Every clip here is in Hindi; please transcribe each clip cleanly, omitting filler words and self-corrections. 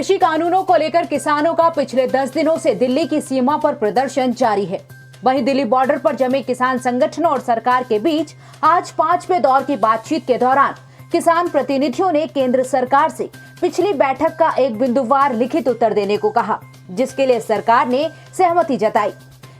कृषि कानूनों को लेकर किसानों का पिछले 10 दिनों से दिल्ली की सीमा पर प्रदर्शन जारी है। वहीं दिल्ली बॉर्डर पर जमे किसान संगठनों और सरकार के बीच आज 5वें दौर की बातचीत के दौरान किसान प्रतिनिधियों ने केंद्र सरकार से पिछली बैठक का एक बिंदुवार लिखित उत्तर देने को कहा, जिसके लिए सरकार ने सहमति जताई।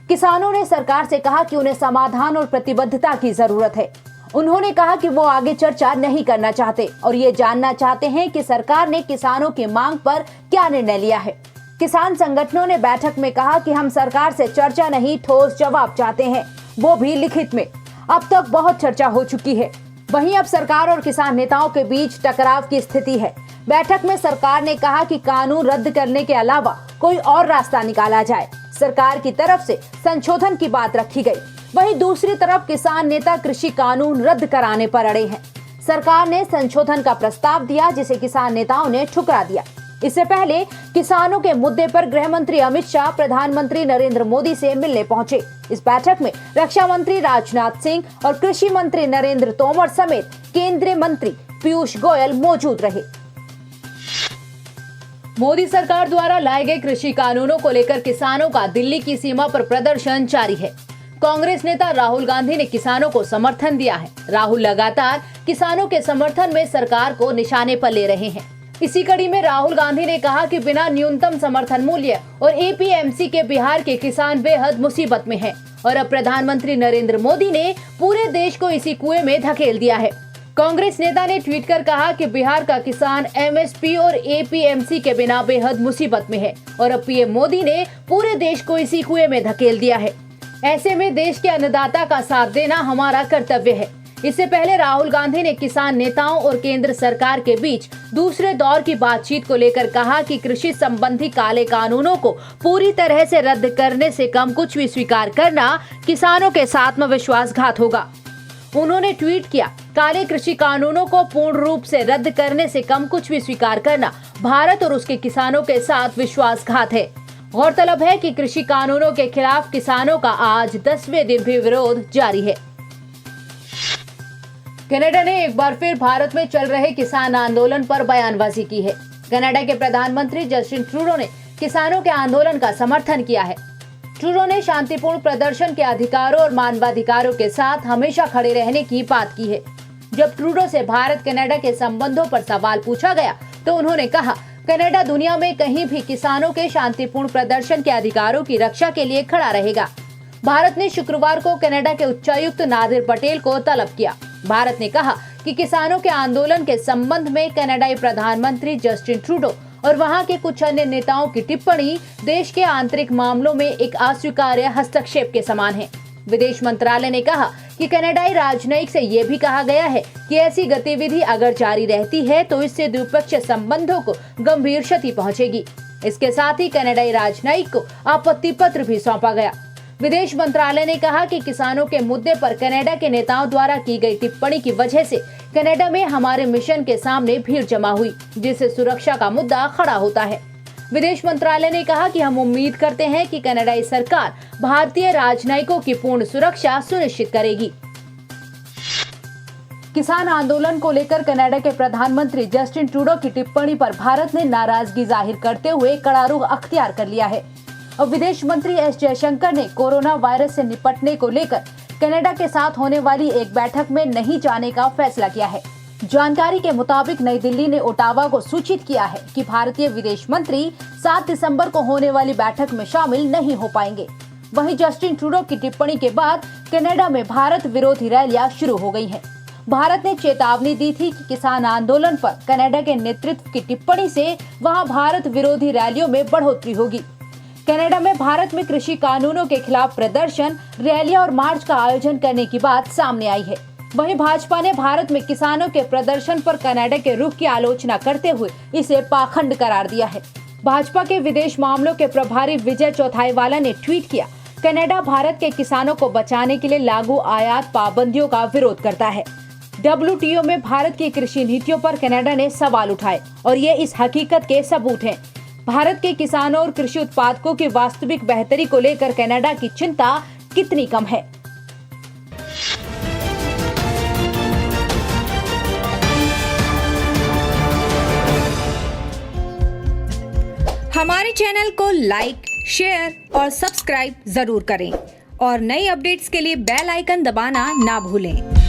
किसानों ने सरकार से कहा कि उन्हें समाधान और प्रतिबद्धता की जरूरत है। उन्होंने कहा कि वो आगे चर्चा नहीं करना चाहते और ये जानना चाहते हैं कि सरकार ने किसानों की मांग पर क्या निर्णय लिया है। किसान संगठनों ने बैठक में कहा कि हम सरकार से चर्चा नहीं, ठोस जवाब चाहते हैं, वो भी लिखित में। अब तक बहुत चर्चा हो चुकी है। वहीं अब सरकार और किसान नेताओं के बीच टकराव की स्थिति है। बैठक में सरकार ने कहा कि कानून रद्द करने के अलावा कोई और रास्ता निकाला जाए। सरकार की तरफ से संशोधन की बात रखी गई। वहीं दूसरी तरफ किसान नेता कृषि कानून रद्द कराने पर अड़े हैं। सरकार ने संशोधन का प्रस्ताव दिया, जिसे किसान नेताओं ने ठुकरा दिया। इससे पहले किसानों के मुद्दे पर गृह मंत्री अमित शाह प्रधानमंत्री नरेंद्र मोदी से मिलने पहुंचे। इस बैठक में रक्षा मंत्री राजनाथ सिंह और कृषि मंत्री नरेंद्र तोमर समेत केंद्रीय मंत्री पीयूष गोयल मौजूद रहे। मोदी सरकार द्वारा लाए गए कृषि कानूनों को लेकर किसानों का दिल्ली की सीमा पर प्रदर्शन जारी है। कांग्रेस नेता राहुल गांधी ने किसानों को समर्थन दिया है। राहुल लगातार किसानों के समर्थन में सरकार को निशाने पर ले रहे हैं। इसी कड़ी में राहुल गांधी ने कहा कि बिना न्यूनतम समर्थन मूल्य और एपीएमसी के बिहार के किसान बेहद मुसीबत में हैं और अब प्रधानमंत्री नरेंद्र मोदी ने पूरे देश को इसी कुएं में धकेल दिया है। कांग्रेस नेता ने ट्वीट कर कहा कि बिहार का किसान एमएसपी और एपीएमसी के बिना बेहद मुसीबत में है और अब पीएम मोदी ने पूरे देश को इसी कुएं में धकेल दिया है। ऐसे में देश के अन्नदाता का साथ देना हमारा कर्तव्य है। इससे पहले राहुल गांधी ने किसान नेताओं और केंद्र सरकार के बीच दूसरे दौर की बातचीत को लेकर कहा कि कृषि संबंधी काले कानूनों को पूरी तरह से रद्द करने से कम कुछ भी स्वीकार करना किसानों के साथ में विश्वासघात होगा। उन्होंने ट्वीट किया, काले कृषि कानूनों को पूर्ण रूप से रद्द करने से कम कुछ भी स्वीकार करना भारत और उसके किसानों के साथ विश्वासघात है। गौरतलब है कि कृषि कानूनों के खिलाफ किसानों का आज 10वें दिन भी विरोध जारी है। कनाडा ने एक बार फिर भारत में चल रहे किसान आंदोलन पर बयानबाजी की है। कनाडा के प्रधानमंत्री जस्टिन ट्रूडो ने किसानों के आंदोलन का समर्थन किया है। ट्रूडो ने शांतिपूर्ण प्रदर्शन के अधिकारों और मानवाधिकारों के साथ हमेशा खड़े रहने की बात की है। जब ट्रूडो से भारत कनाडा के संबंधों पर सवाल पूछा गया तो उन्होंने कहा, कनाडा दुनिया में कहीं भी किसानों के शांतिपूर्ण प्रदर्शन के अधिकारों की रक्षा के लिए खड़ा रहेगा। भारत ने शुक्रवार को कनाडा के उच्चायुक्त नादिर पटेल को तलब किया। भारत ने कहा कि किसानों के आंदोलन के संबंध में कनाडाई प्रधानमंत्री जस्टिन ट्रूडो और वहां के कुछ अन्य नेताओं की टिप्पणी देश के आंतरिक मामलों में एक अस्वीकार्य हस्तक्षेप के समान है। विदेश मंत्रालय ने कहा कि कनाडाई राजनयिक से ये भी कहा गया है कि ऐसी गतिविधि अगर जारी रहती है तो इससे द्विपक्षीय संबंधों को गंभीर क्षति पहुंचेगी। इसके साथ ही कनाडाई राजनयिक को आपत्ति पत्र भी सौंपा गया। विदेश मंत्रालय ने कहा कि किसानों के मुद्दे पर कनाडा के नेताओं द्वारा की गई टिप्पणी की वजह से कनाडा में हमारे मिशन के सामने भीड़ जमा हुई, जिससे सुरक्षा का मुद्दा खड़ा होता है। विदेश मंत्रालय ने कहा कि हम उम्मीद करते हैं कि कनाडाई सरकार भारतीय राजनयिकों की पूर्ण सुरक्षा सुनिश्चित करेगी। किसान आंदोलन को लेकर कनाडा के प्रधानमंत्री जस्टिन ट्रूडो की टिप्पणी पर भारत ने नाराजगी जाहिर करते हुए कड़ा रुख अख्तियार कर लिया है और विदेश मंत्री एस जयशंकर ने कोरोना वायरस से निपटने को लेकर कनाडा के साथ होने वाली एक बैठक में नहीं जाने का फैसला किया है। जानकारी के मुताबिक नई दिल्ली ने ओटावा को सूचित किया है कि भारतीय विदेश मंत्री 7 दिसंबर को होने वाली बैठक में शामिल नहीं हो पाएंगे। वहीं जस्टिन ट्रूडो की टिप्पणी के बाद कनाडा में भारत विरोधी रैलियां शुरू हो गई हैं। भारत ने चेतावनी दी थी कि किसान आंदोलन पर कनाडा के नेतृत्व की टिप्पणी से वहां भारत विरोधी रैलियों में बढ़ोतरी होगी। कनाडा में भारत में कृषि कानूनों के खिलाफ प्रदर्शन, रैलियां और मार्च का आयोजन करने की बात सामने आई है। वहीं भाजपा ने भारत में किसानों के प्रदर्शन पर कनाडा के रुख की आलोचना करते हुए इसे पाखंड करार दिया है। भाजपा के विदेश मामलों के प्रभारी विजय चौथाईवाला ने ट्वीट किया, कनाडा भारत के किसानों को बचाने के लिए लागू आयात पाबंदियों का विरोध करता है। WTO में भारत की कृषि नीतियों पर कनाडा ने सवाल उठाए और ये इस हकीकत के सबूत हैं। भारत के किसानों और कृषि उत्पादकों की वास्तविक बेहतरी को लेकर कनाडा की चिंता कितनी कम है। हमारे चैनल को लाइक, शेयर और सब्सक्राइब जरूर करें और नई अपडेट्स के लिए बेल आइकन दबाना ना भूलें।